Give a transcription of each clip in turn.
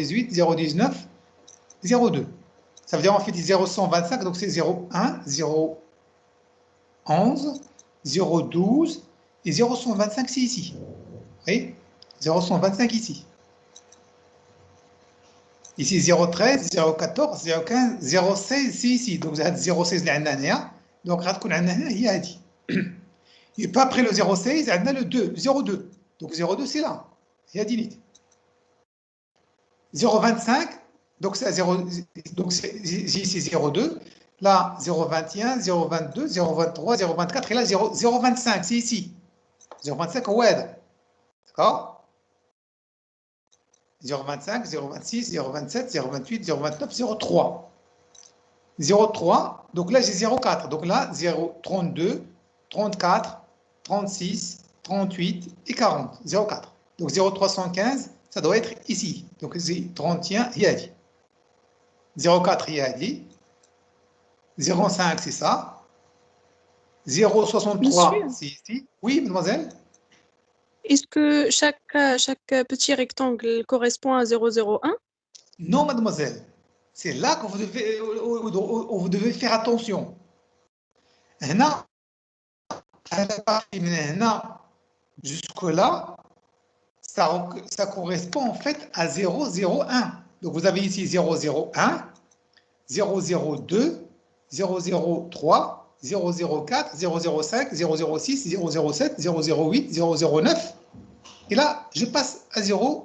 0,18, 0,19, 0,2. Ça veut dire en fait 0,125, donc c'est 0,1, 0,11, 0,12 et 0,125 c'est ici. Vous voyez 0,125 ici. Ici 0,13, 0,14, 0,15, 0,16 c'est ici. Donc vous avez 0,16 اللي عندنا هنا. Donc غتكون عندنا هنا هي هذه. Et pas après le 0,16, on a le 2, 0,2. Donc 0,2 c'est là. Il y a 10 litres. 0,25, donc c'est 0, donc j'ai ici 0,2. Là 0,21, 0,22, 0,23, 0,24 et là 0,25 c'est ici. 0,25 ouais. D'accord? 0,25, 0,26, 0,27, 0,28, 0,29, 0,3. 0,3, donc là j'ai 0,4. Donc là 0,32, 34, 36, 38 et 40. 0,4. Donc 0,315, ça doit être ici. Donc c'est 31, il y a dit. 0,4, il y a dit. 0,5, c'est ça. 0,63, c'est ici. Oui, mademoiselle? Est-ce que chaque petit rectangle correspond à 0,01? Non, mademoiselle. C'est là que vous devez faire attention. هنا jusque-là, ça correspond en fait à 0,01. Donc vous avez ici 0,01, 0,02, 0,03, 0,04, 0,05, 0,06, 0,07, 0,08, 0,09. Et là, je passe à 0,1.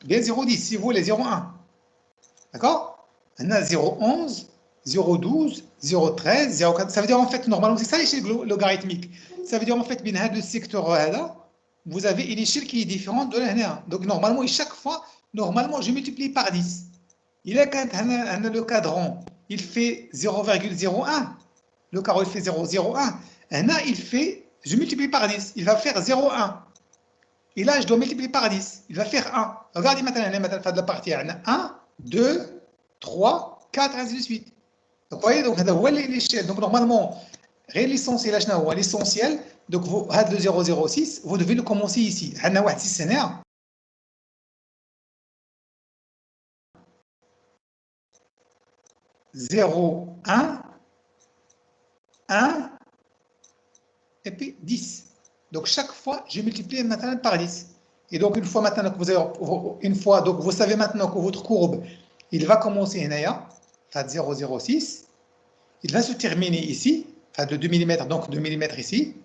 Bien 0,10 si vous voulez, 0,1. D'accord? On a 0,11, 0,12, 0,13, 0,14. Ça veut dire en fait, normalement, c'est ça l'échelle logarithmique. Ça veut dire en fait, le secteur là, vous avez une échelle qui est différente de la. Donc normalement, chaque fois, normalement, je multiplie par 10. Il a quand le cadran, il fait 0,01. Le carreau, il fait 0,01. Il fait, je multiplie par 10. Il va faire 0,1. Et là, je dois multiplier par 10. Il va faire 1. Regardez maintenant, la partie 1, 2, 3, 4, ainsi de suite. Donc, vous voyez, donc, l'échelle. Donc, normalement, l'essentiel, l'essentiel, donc, vous avez le 0,06, vous devez le commencer ici. On a 6 scénaires. 0, 1, 1, et puis 10. Donc, chaque fois, je multiplie maintenant par 10. Et donc, une fois maintenant que vous avez, donc vous savez maintenant que votre courbe, il va commencer à 0,06. Il va se terminer ici, de 2 mm, donc 2 mm ici.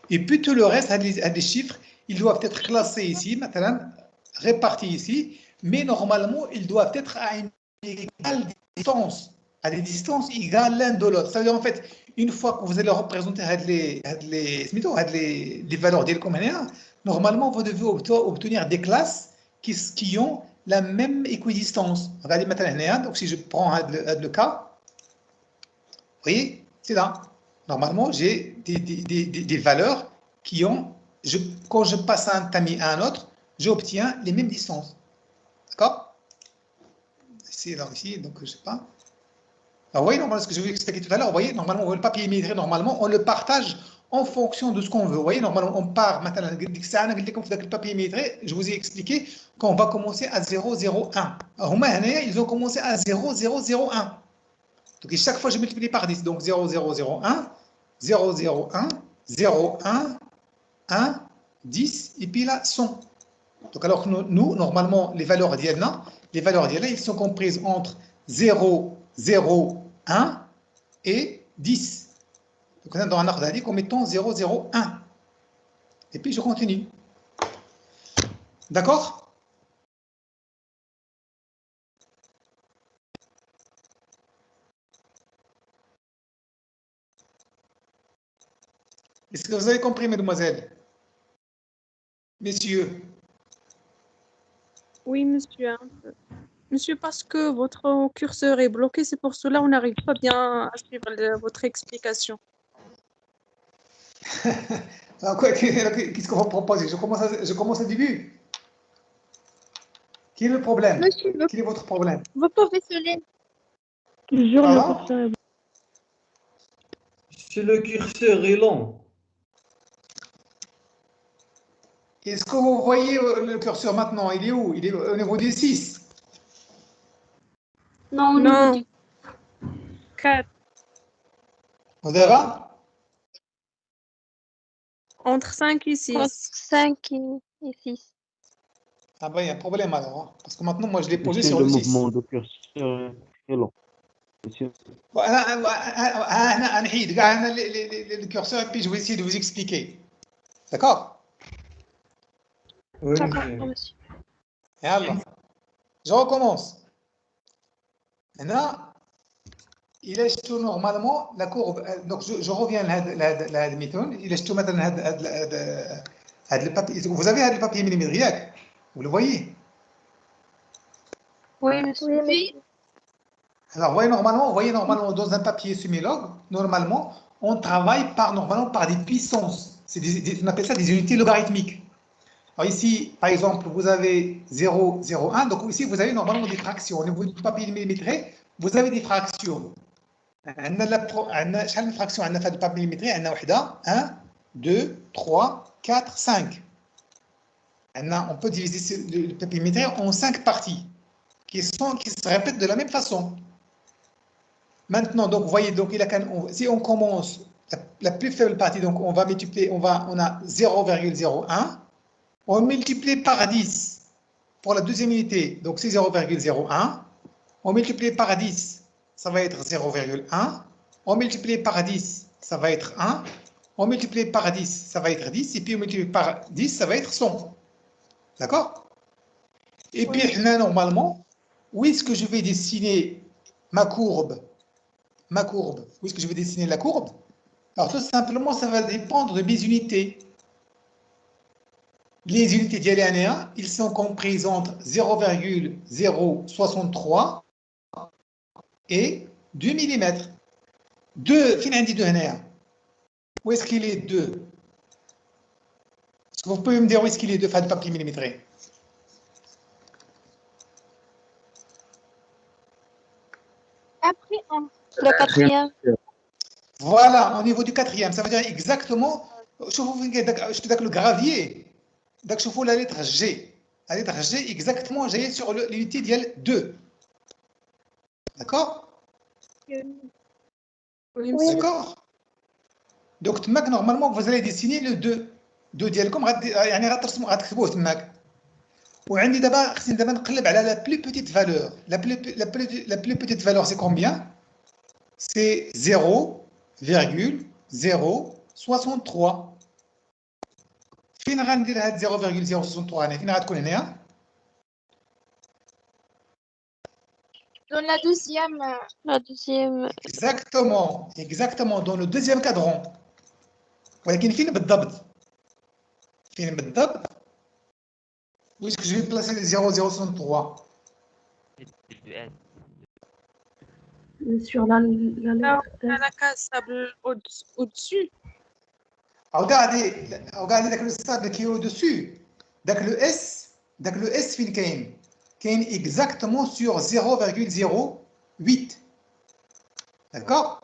Et puis tout le reste, des chiffres, ils doivent être classés ici, maintenant, répartis ici. Mais normalement, ils doivent être à une égale distance, à des distances égales l'un de l'autre. C'est-à-dire, en fait, une fois que vous allez représenter les valeurs d'El-Comania, normalement, vous devez obtenir des classes qui ont la même équidistance. Regardez maintenant, donc si je prends le cas, vous voyez, c'est là. Normalement, j'ai des valeurs qui ont, quand je passe un tamis à un autre, j'obtiens les mêmes distances. D'accord? C'est là aussi, donc je ne sais pas. Alors, vous voyez, normalement, ce que je vous ai expliqué tout à l'heure, vous voyez, normalement, le papier métré, normalement, on le partage en fonction de ce qu'on veut. Vous voyez, normalement, on part, maintenant, le papier métré, je vous ai expliqué qu'on va commencer à 0,01. Ils ont commencé à 0,001. Donc, chaque fois, je multiplie par 10. Donc, 0,001, 0,01, 0,1, 1, 10, et puis là, 100. Donc, alors que nous, normalement, les valeurs d'IELNA, ils sont comprises entre 0, 0, 1 et 10. Donc, on a dans un ordre comme étant 0, 0, 1. Et puis, je continue. D'accord? Est-ce que vous avez compris, mesdemoiselles? Messieurs? Oui, monsieur. Monsieur, parce que votre curseur est bloqué, c'est pour cela qu'on n'arrive pas bien à suivre votre explication. Qu'est-ce qu'on va proposer? Je commence au début. Quel est le problème? Monsieur, Quel est votre problème? vous pouvez se lever. Toujours le curseur est bloqué. Si le curseur est long. Est-ce que vous voyez le curseur maintenant? Il est où? Il est au niveau des 6. Non, au Non. niveau du 4. ودابا Entre 5 et 6. Entre 5 et 6. Ah bah, il y a un problème alors, hein, parce que maintenant, moi, je l'ai posé Monsieur, sur le le 6. mouvement de curseur est très long. Monsieur, أنا نحيد كاع أنا le curseur et puis je vais essayer de vous expliquer. D'accord? oui, D'accord, monsieur. monsieur. يلا. Je recommence. هنا إلا شفتوا normalement la courbe, donc je reviens لهاد الميثود. إلا شفتوا مثلا هاد le papier, vous avez هاد le papier millimétrique ياك؟ Vous le voyez? Oui, monsieur. Oui, monsieur. Alors, voyez normalement dans un papier semi-log, normalement, on travaille normalement par des puissances. On appelle ça des unités logarithmiques. Alors ici, par exemple, vous avez 0, 0, 1. Donc ici, vous avez normalement des fractions. Au niveau du papier millimétré, vous avez des fractions. شحال من fraction عندنا في هذا البابي millimétré؟ عندنا وحده 1 2 3 4 5. On peut diviser le papier millimétré en 5 parties qui se répètent de la même façon. Maintenant, donc, vous voyez, donc, si on commence la plus faible partie, donc on va multiplier, on a 0,01, on multiplie par 10 pour la deuxième unité, donc c'est 0,01, on multiplie par 10, ça va être 0,1, on multiplie par 10, ça va être 1, on multiplie par 10, ça va être 10, et puis on multiplie par 10, ça va être 100. D'accord? Et puis, normalement, où est-ce que je vais dessiner ma courbe? Où est-ce que je vais dessiner la courbe? Alors tout simplement, ça va dépendre de mes unités. Les unités d'Yalianéa, ils sont comprises entre 0,063 et 2 mm. 2, fin عندي 2 هنايا. Où est-ce qu'il est 2? Est-ce que vous pouvez me dire où est-ce qu'il est 2 في هذا البابي millimétré? Après, on Le quatrième. Voilà, au niveau du quatrième, ça veut dire exactement, شوفوا le gravier, donc شوفوا la lettre G. La lettre G, exactement, j'ai sur l'unité d'IL 2. D'accord? Oui, monsieur. D'accord? Donc, normalement, vous allez dessiner le 2. 2 ديالكم يعني غتكتبوه تماك. وعندي دابا خصني دابا نقلب على la plus petite valeur. La plus petite valeur, c'est combien? C'est 0,063. فين غندير هاد 0,063 هنا؟ فين غتكون هنايا؟ dans la deuxième. La deuxième. Exactement, dans le deuxième cadran. ولكن فين بالضبط؟ فين بالضبط؟ Où est-ce que je vais placer les 0,063? Sur la Là, lettre on a la case sable au-dessus. regardez داك الستاب qui est au-dessus. داك le S فين كاين؟ كاين exactement sur 0,08. D'accord?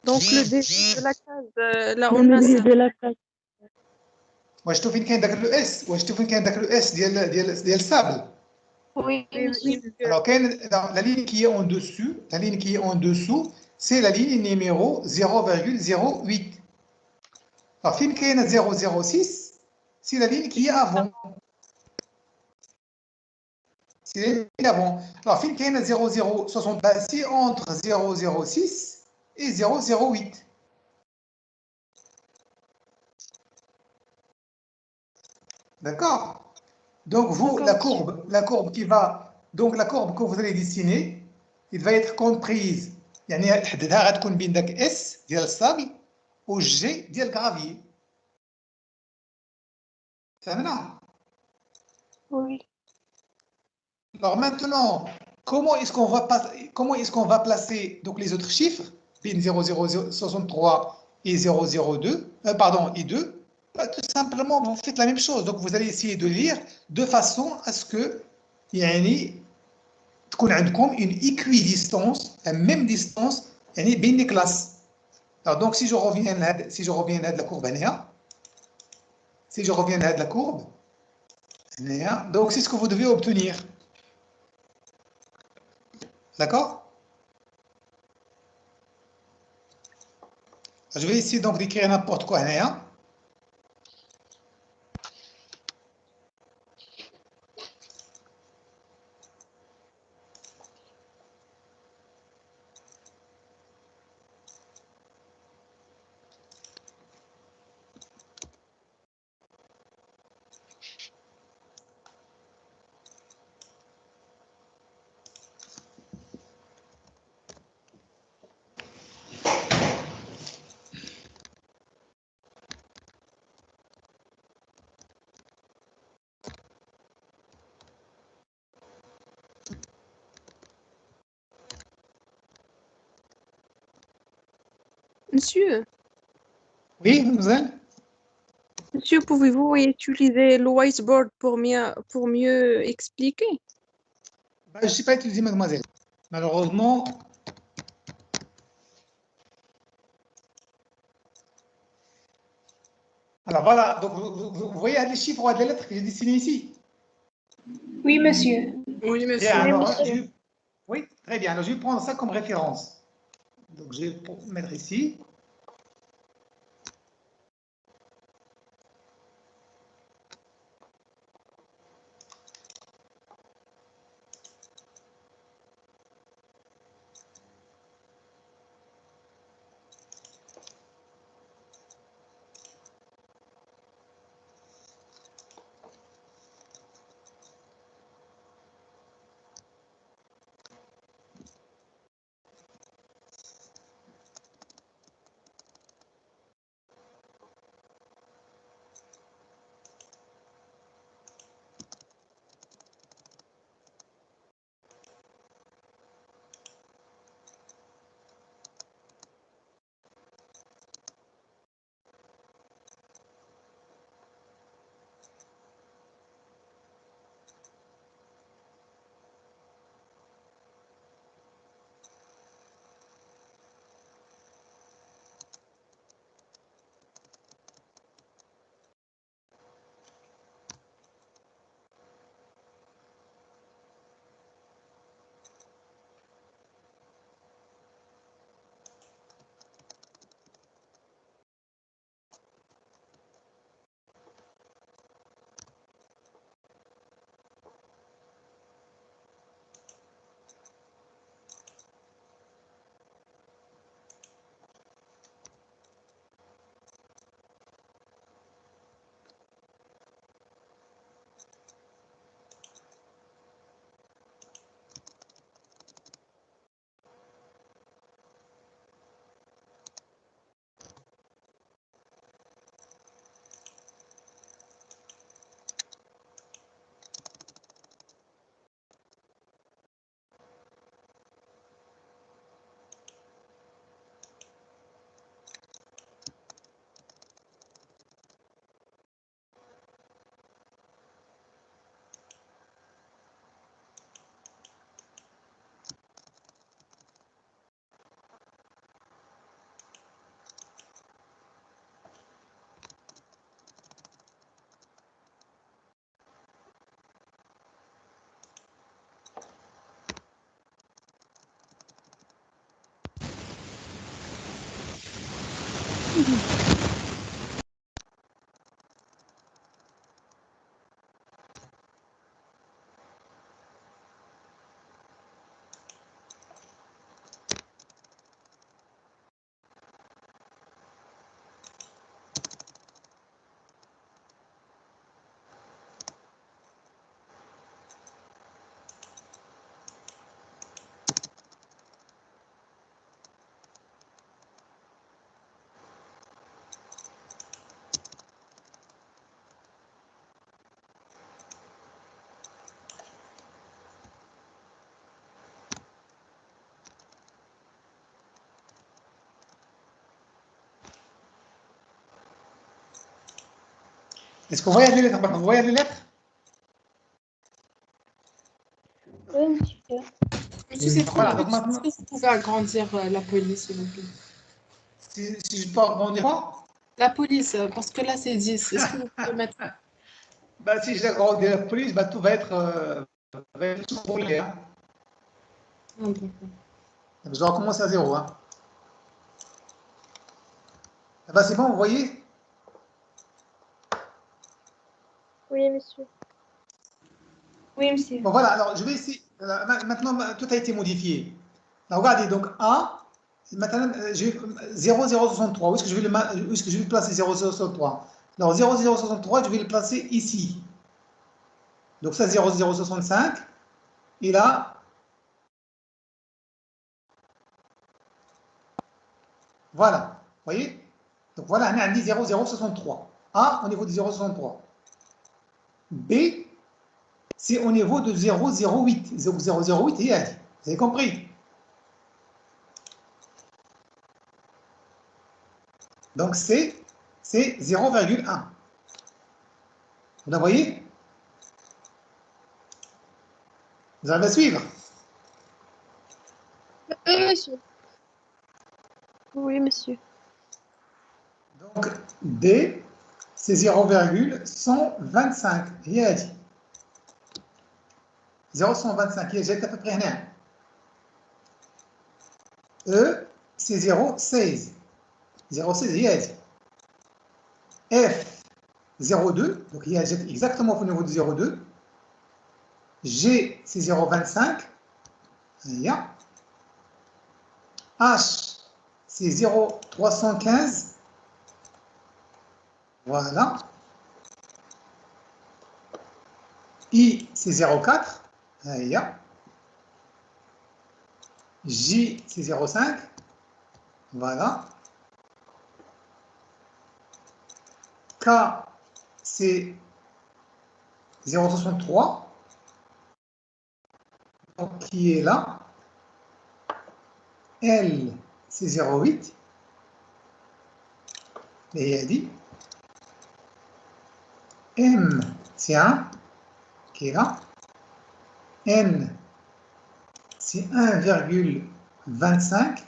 Donc, le début de la case, là, le on a milieu ça. de la case. واش شفتوا فين كاين داك لو اس؟ واش شفتوا فين كاين داك لو اس ديال السابل؟ Oui, Oui, monsieur. monsieur. Alors, la ligne qui est en dessous, c'est la ligne numéro 0,08. Alors, fin qui est 0,06, c'est la ligne qui est avant. C'est la ligne avant. Alors, fin qui est 0,060, c'est entre 0,06 et 0,08. D'accord? Donc, vous, la courbe qui va, donc la courbe que vous allez dessiner, il va être comprise. يعني حددها غتكون بين داك اس ديال الصابل و جي ديال الكرافيي. فهمنا؟ Oui. Alors maintenant, comment est-ce qu'on va placer donc les autres chiffres بين 0,063 et 0,02 pardon et 2? Tout simplement, vous faites la même chose. Donc vous allez essayer de lire de façon à ce que يعني تكون عندكم une équidistance, la même distance يعني بين les classes. Alors donc si je reviens à la courbe هنايا, si je reviens à la courbe هنايا, donc c'est ce que vous devez obtenir. D'accord? Je vais essayer donc d'écrire n'importe quoi. Hein? Monsieur, Oui, mademoiselle? monsieur, pouvez-vous utiliser le whiteboard pour mieux expliquer? Je ne sais pas utiliser, mademoiselle. Malheureusement. Alors voilà, donc vous voyez les chiffres et les lettres que j'ai dessinés ici? Oui, monsieur. Oui, Bien, monsieur. alors, oui, très bien. Alors, je vais prendre ça comme référence. Donc, je vais mettre ici. Est-ce que vous voyez les lettres? Vous voyez les lettres? Oui, monsieur. Monsieur, Voilà, donc maintenant, est-ce que vous pouvez agrandir la police, s'il vous plaît? si je peux rebondir quoi? La police, parce que là, c'est 10. Est-ce que vous pouvez mettre... Si je l'agrandis la police, tout va être survolé. Hein. Ah, d'accord. Je dois recommencer à 0. Hein. Ah bah, c'est bon, vous voyez? Oui, monsieur. Oui, monsieur. Bon, voilà, alors je vais essayer. Maintenant, tout a été modifié. Alors, regardez, donc A, maintenant, 0,063. Où est-ce que je vais où est-ce que je vais placer 0,063? Alors, 0,063, je vais le placer ici. Donc, ça, 0,065. Et là, voilà. Vous voyez? Donc, voilà, on a dit 0,063. A au niveau de 0,63. B, c'est au niveau de 0,08. 0,008, et elle. Vous avez compris? Donc, c'est 0,1. Vous voyez? Vous arrivez à suivre? Oui, monsieur. Oui, monsieur. Donc, D, c'est 0,125. Il a dit. 0,125. Il est à peu près rien. E, c'est 0,16. 0,16, il a dit. F, 0,2. Donc, il est exactement au niveau de 0,2. G, c'est 0,25. H, c'est 0,315. Voilà. I, c'est 0,4. J, c'est 0,5. Voilà. K, c'est 0,63. Donc, qui est là. L, c'est 0,8. Et il a dit. M, c'est 1, qui est là. N, c'est 1,25,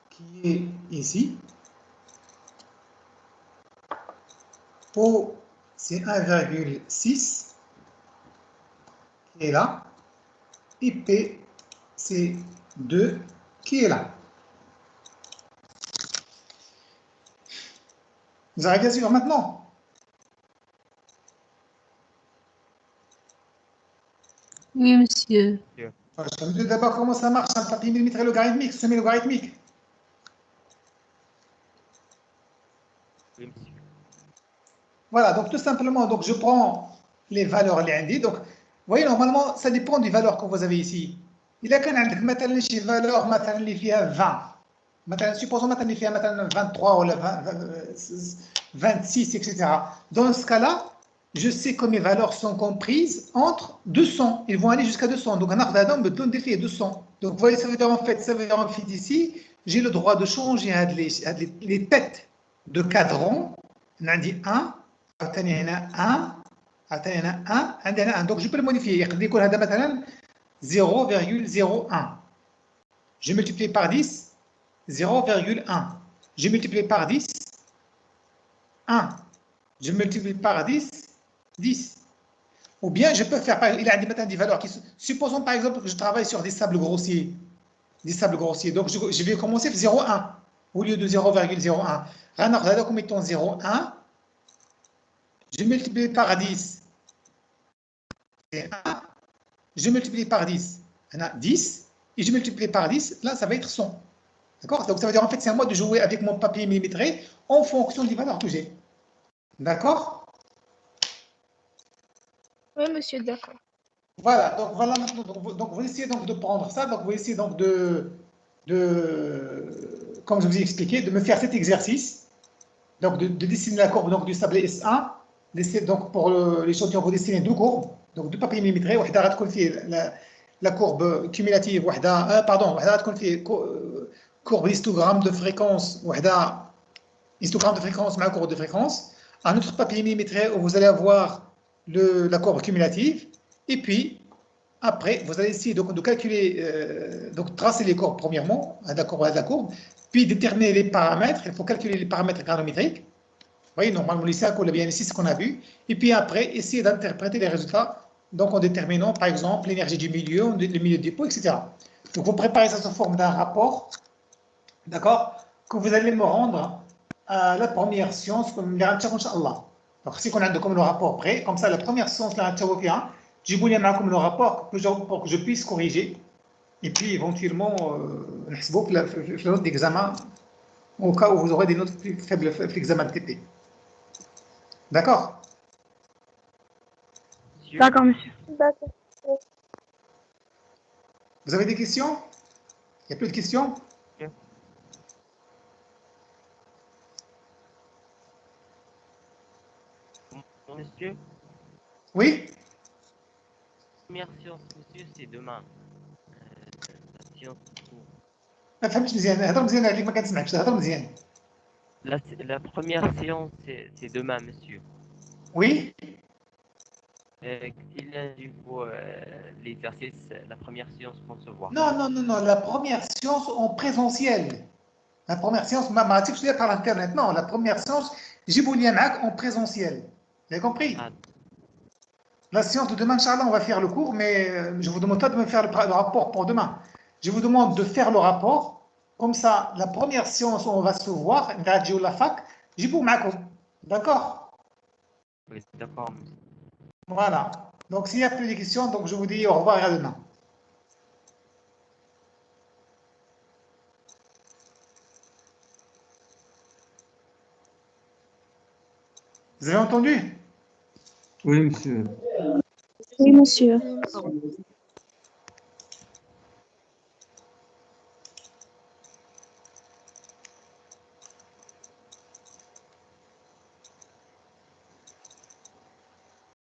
qui est ici. O, c'est 1,6, qui est là. Et P, c'est 2, qui est là. Vous arrivez à suivre maintenant? Oui, monsieur. Je vais vous dire d'abord comment ça marche, un papier millimétré logarithmique, semi-logarithmique. Voilà, donc tout simplement, donc je prends les valeurs lundi. Donc, vous voyez, normalement, ça dépend des valeurs que vous avez ici. Il a qu'un مثلا شي valeur مثلا اللي فيها 20. مثلا supposons مثلا اللي فيها مثلا 23 ou 26, etc. Dans ce cas-là, je sais que mes valeurs sont comprises entre 200. Ils vont aller jusqu'à 200. Donc, un arbre d'Adam me donne des faits 200. Donc, vous voyez, ça veut dire en fait ici, j'ai le droit de changer les têtes de cadran. On a dit 1, عاوتاني هنا 1 عاوتاني هنا 1 عندي هنا 1 donc je peux le modifier يقدر يكون هذا مثلا 0,01 je multiplie par 10 0,1 je multiplie par 10 1 je multiplie par 10 10 ou bien je peux faire il a maintenant des valeurs qui supposons par exemple que je travaille sur des sables grossiers donc je vais commencer par 0,1 au lieu de 0,01 غناخذ هذا comme étant 0,1 je multiplie par 10. Et 1, je multiplie par 10. On a 10. Et je multiplie par 10. Là, ça va être 100. D'accord? Donc, ça veut dire, en fait, c'est à moi de jouer avec mon papier millimétré en fonction des valeurs que j'ai. D'accord? Oui, monsieur, d'accord. Voilà. Donc, voilà maintenant. Donc, vous essayez donc de prendre ça. Donc, vous essayez donc comme je vous ai expliqué, de me faire cet exercice. Donc, de dessiner la courbe donc, du sablé S1. Donc, pour l'échantillon, vous dessinez deux courbes. Donc, deux papiers millimétrés. وحدة غتكون فيه la courbe cumulative. وحدة غتكون فيه courbe histogramme de fréquence. وحدة histogramme de fréquence مع courbe de fréquence. Un autre papier millimétré où vous allez avoir la courbe cumulative. Et puis, après, vous allez essayer de calculer, donc tracer les courbes premièrement, la courbe, puis déterminer les paramètres. Il faut calculer les paramètres granommétriques. Vous voyez, normalement, les 5 ou bien ici, c'est ce qu'on a vu. Et puis après, essayer d'interpréter les résultats donc en déterminant par exemple l'énergie du milieu, le milieu de dépôt, etc. Donc vous préparez ça sous forme d'un rapport, d'accord, que vous allez me rendre à la première séance, comme les Inch'Allah. Donc si on a comme le rapport prêt, comme ça la première séance, la Inch'Allah, je vous comme le rapport pour que je puisse corriger, et puis éventuellement, le note d'examen, au cas où vous aurez des notes plus faibles pour l'examen de TP. D'accord? D'accord, monsieur. D'accord. Vous avez des questions? Il n'y a plus de questions? Monsieur, Oui? première séance, monsieur, c'est demain. La séance ما فهمتش مزيان هضر مزيان عليك ما كنسمعكش هضر مزيان la première séance, c'est demain, monsieur. Oui? Il y a du coup l'exercice, la première séance qu'on se voit. Non, la première séance en présentiel. La première séance, ما عرفتش par l'internet. Non, la première séance, جيبوا لي معاك en présentiel. Vous avez compris? Ah, La séance de demain, Inch'Allah, on va faire le cours, mais je ne vous demande pas de me faire le rapport pour demain. Je vous demande de faire le rapport. Comme ça, la première séance où on va se voir, la fac, جيبوا معاكم. D'accord? oui, d'accord, monsieur. Voilà. Donc, s'il n'y a plus de questions, donc je vous dis au revoir et à demain. Vous avez entendu? Oui, monsieur. Oui, monsieur. Oui, monsieur.